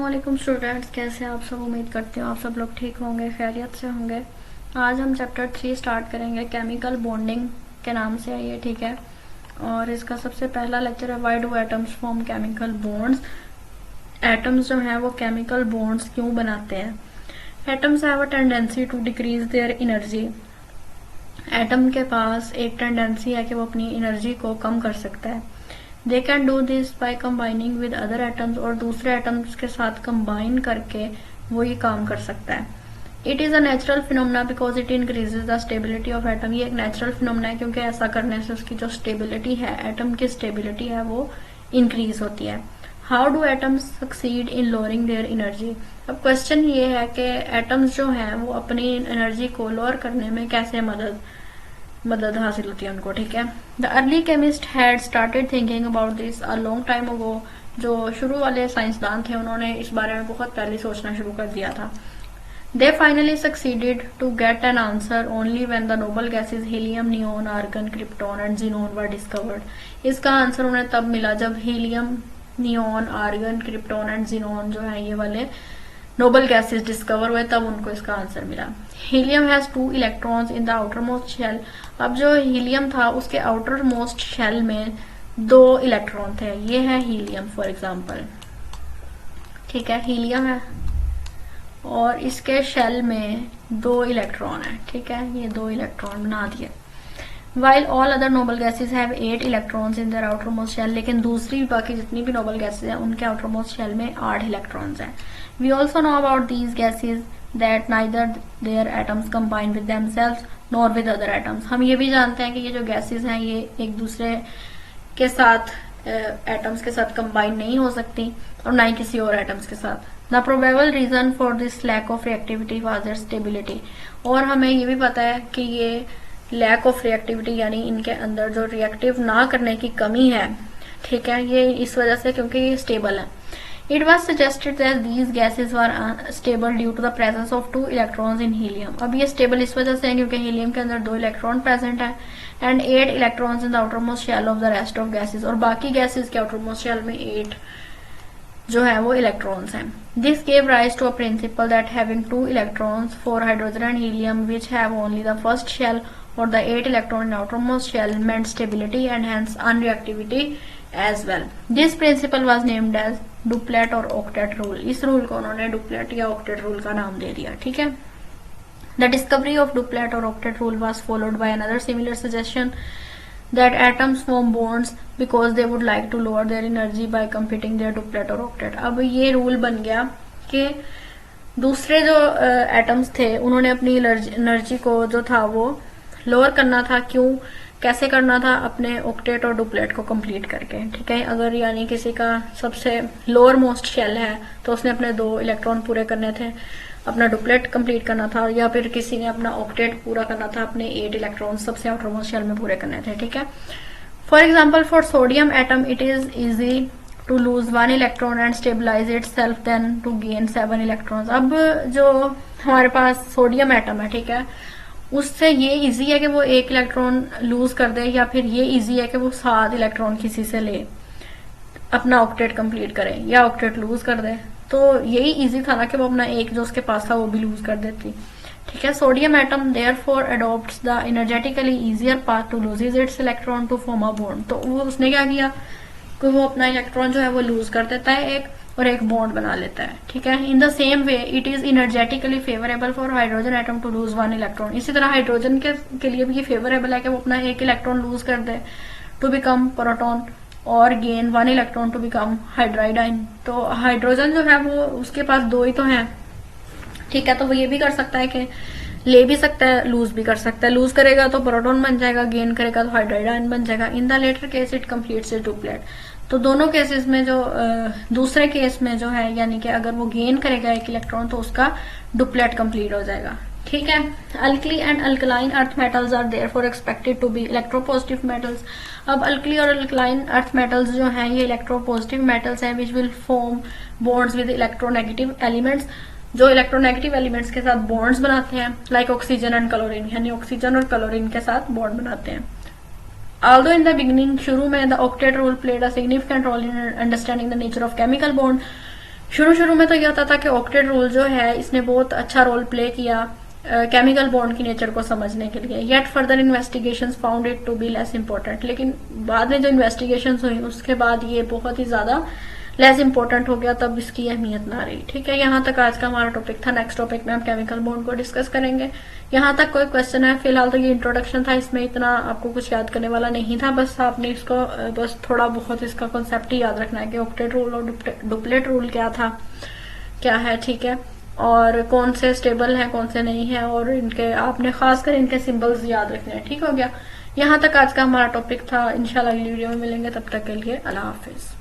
वालेकुम स्टूडेंट्स, कैसे आप सब। उम्मीद करती हूँ आप सब लोग ठीक होंगे, खैरियत से होंगे। आज हम चैप्टर 3 स्टार्ट करेंगे। केमिकल बॉन्डिंग के नाम से है ये, ठीक है। और इसका सबसे पहला लेक्चर है why do atoms form chemical bonds. Atoms जो हैं वो केमिकल बॉन्ड्स क्यों बनाते हैं। Atoms have a tendency to decrease their energy. Atom के पास एक टेंडेंसी है कि वो अपनी एनर्जी को कम कर सकता है। They can do this by combining with other atoms, और दूसरे एटम्स के साथ कंबाइन करके वो ये काम कर सकता है। It is a natural phenomena because it increases the stability of atom. ये एक नेचुरल फिनोमेना है क्योंकि ऐसा करने से उसकी जो स्टेबिलिटी है, एटम की स्टेबिलिटी है, वो इंक्रीज होती है। How do atoms succeed in lowering their energy. अब क्वेश्चन ये है कि एटम्स जो हैं वो अपनी एनर्जी को लोअर करने में कैसे मदद हासिल होती है उनको, ठीक है। The early chemist had started thinking about this a long time ago. जो शुरू वाले साइंसदान थे उन्होंने इस बारे में बहुत पहले सोचना शुरू कर दिया था। They finally succeeded to get an answer only when the noble gases helium, neon, argon, krypton and xenon were discovered. इसका आंसर उन्हें तब मिला जब helium, neon, argon, krypton and xenon जो है ये वाले नोबल गैसेज डिस्कवर हुए, तब उनको इसका आंसर मिला। Helium has 2 electrons in the outermost shell. अब जो हीलियम था उसके आउटर मोस्ट शेल में 2 इलेक्ट्रॉन थे। ये है हीलियम फॉर एग्जांपल, ठीक है। हीलियम है और इसके शेल में 2 इलेक्ट्रॉन है, ठीक है। ये 2 इलेक्ट्रॉन बना दिए। While all other noble gases have 8 electrons in their outermost shell, लेकिन दूसरी बाकी जितनी भी noble gases हैं उनके outermost shell में 8 electrons हैं। We also know about these gases that neither their atoms combine with themselves nor with other atoms। हम ये भी जानते हैं कि ये जो gases हैं ये एक दूसरे के साथ एटम्स के साथ कंबाइन नहीं हो सकती और ना ही किसी और एटम्स के साथ। The probable reason for this lack of reactivity was their stability। और हमें ये भी पता है कि ये लैक ऑफ रिएक्टिविटी यानी इनके अंदर जो रिएक्टिव ना करने की कमी है, ठीक है, ये इस वजह से क्योंकि ये स्टेबल है। It was suggested that these gases were stable due to the presence of 2 electrons in helium. अब ये स्टेबल इस वजह से है क्योंकि हीलियम के अंदर 2 इलेक्ट्रॉन प्रेजेंट है and 8 electrons in the outermost shell of the rest of gases, और बाकी गैसेज के आउटरमोस्ट शेल में 8 जो है वो इलेक्ट्रॉन्स हैं। This gave rise to a principle that having 2 electrons for hydrogen and helium which have only the first shell or the 8 electron in outermost shell meant stability and hence unreactivity as well. This principle was named as duplet or octet rule। इस rule को उन्होंने duplet या octet rule का नाम दे दिया, ठीक है। The discovery of duplet or octet rule was followed by another similar suggestion that atoms form bonds because they would like to lower their energy by computing their duplet or octet। अब ये rule बन गया कि दूसरे जो atoms थे उन्होंने अपनी एनर्जी को जो था वो लोअर करना था। क्यों, कैसे करना था, अपने ऑक्टेट और डुप्लेट को कंप्लीट करके, ठीक है। अगर यानी किसी का सबसे लोअर मोस्ट शेल है तो उसने अपने 2 इलेक्ट्रॉन पूरे करने थे, अपना डुप्लेट कंप्लीट करना था, या फिर किसी ने अपना ऑक्टेट पूरा करना था, अपने 8 इलेक्ट्रॉन सबसे आउटर मोस्ट शेल में पूरे करने थे, ठीक है। For example for sodium atom it is easy to lose 1 electron and stabilize itself then to gain 7 electrons. अब जो हमारे पास सोडियम एटम है, ठीक है, उससे ये इजी है कि वो 1 इलेक्ट्रॉन लूज कर दे, या फिर ये इजी है कि वो 7 इलेक्ट्रॉन किसी से ले अपना ऑक्टेट कंप्लीट करे या ऑक्टेट लूज कर दे। तो यही इजी था ना कि वो अपना एक जो उसके पास था वो भी लूज कर देती, ठीक है। Sodium atom therefore adopts the energetically easier path to loses its electron to form a bond. तो वो उसने क्या किया कि वो अपना इलेक्ट्रॉन जो है वो लूज कर देता है एक, और एक बॉन्ड बना लेता है, ठीक है। In the same way it is energetically favourable for hydrogen atom to lose 1 electron. इसी तरह हाइड्रोजन के लिए भी ये फेवरेबल है कि वो अपना 1 इलेक्ट्रॉन लूज कर दे टू बिकम प्रोटॉन और gain 1 electron to become hydride ion. तो हाइड्रोजन जो है वो उसके पास 2 ही तो हैं, ठीक है। तो वो ये भी कर सकता है कि ले भी सकता है, लूज भी कर सकता है। लूज करेगा तो प्रोटॉन बन जाएगा, गेन करेगा तो हाइड्राइड आयन बन जाएगा। In the latter case it completes it duplet. तो दोनों केसेस में जो दूसरे केस में जो है यानी कि अगर वो गेन करेगा 1 इलेक्ट्रॉन तो उसका डुप्लेट कंप्लीट हो जाएगा, ठीक है। Alkali and alkaline earth metals are therefore expected to be electropositive metals. अब अल्कली और अल्कलाइन अर्थ मेटल्स जो हैं ये इलेक्ट्रोपॉजिटिव मेटल्स हैं which will form bonds with electronegative elements, जो इलेक्ट्रोनेगेटिव एलिमेंट्स के साथ बॉन्ड्स बनाते हैं, लाइक ऑक्सीजन एंड क्लोरीन, यानी ऑक्सीजन और क्लोरीन के साथ बॉन्ड बनाते हैं। Although in the beginning शुरू में the octet rule played a significant role in understanding the nature of chemical bond, शुरू शुरू में तो ये होता था कि ऑक्टेट रूल जो है इसने बहुत अच्छा रोल प्ले किया केमिकल बॉन्ड की नेचर को समझने के लिए, yet further investigations found it to be less important. लेकिन बाद में जो इन्वेस्टिगेशंस हुई उसके बाद ये बहुत ही ज्यादा लेस इंपॉर्टेंट हो गया, तब इसकी अहमियत ना रही। ठीक है, यहाँ तक आज का हमारा टॉपिक था। नेक्स्ट टॉपिक में हम केमिकल बॉन्ड को डिस्कस करेंगे। यहाँ तक कोई क्वेश्चन है? फिलहाल तो ये इंट्रोडक्शन था, इसमें इतना आपको कुछ याद करने वाला नहीं था, बस आपने इसको बस थोड़ा बहुत इसका कॉन्सेप्ट ही याद रखना है कि ऑक्टेट रूल और डुप्लेट रूल क्या है। ठीक है, और कौन से स्टेबल हैं कौन से नहीं है, और इनके आपने खासकर इनके सिंबल्स याद रखने हैं। ठीक हो गया, यहाँ तक आज का हमारा टॉपिक था। इंशाल्लाह अगली वीडियो में मिलेंगे, तब तक के लिए अल्लाह हाफिज।